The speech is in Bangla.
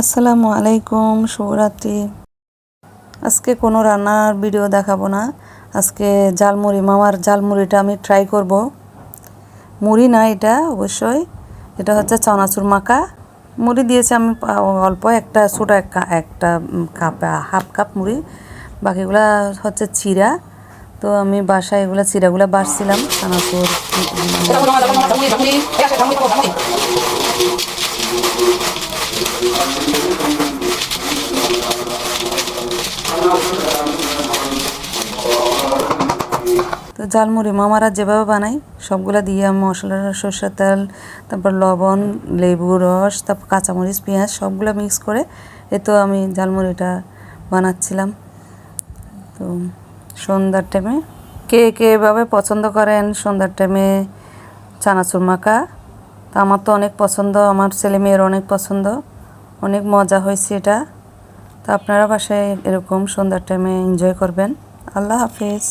আসসালামু আলাইকুম, শুভরাত্রি। আজকে কোনো রান্নার ভিডিও দেখাবো না। আজকে জালমুড়ি, মামার জালমুড়িটা আমি ট্রাই করব। মুড়ি না এটা, অবশ্যই এটা হচ্ছে চানাচুর মাখা। মুড়ি দিয়েছি আমি অল্প, একটা ছোটো একটা কাপ, হাফ কাপ মুড়ি। বাকিগুলা হচ্ছে চিরা। তো আমি বাসায় এগুলো চিরাগুলো বাড়ছিলাম চানাচুর। তো জালমুড়ি মামারা যেভাবে বানাই সবগুলো দিয়ে মশলা, সরষের তেল, তারপর লবণ, লেবু রস, তারপর কাঁচামরিচ, পেঁয়াজ সবগুলো মিক্স করে তো আমি জালমুড়িটা বানাচ্ছিলাম। তো সন্ধ্যার টাইমে কে কে এভাবে পছন্দ করেন সন্ধ্যার টাইমে চানাচুর মাখা। তো আমার তো অনেক পছন্দ, আমার ছেলে মেয়ের অনেক পছন্দ, অনেক মজা হয়েছে এটা। তো আপনারা বাসায় এরকম সন্ধ্যার টাইমে এনজয় করবেন। আল্লাহ হাফেজ।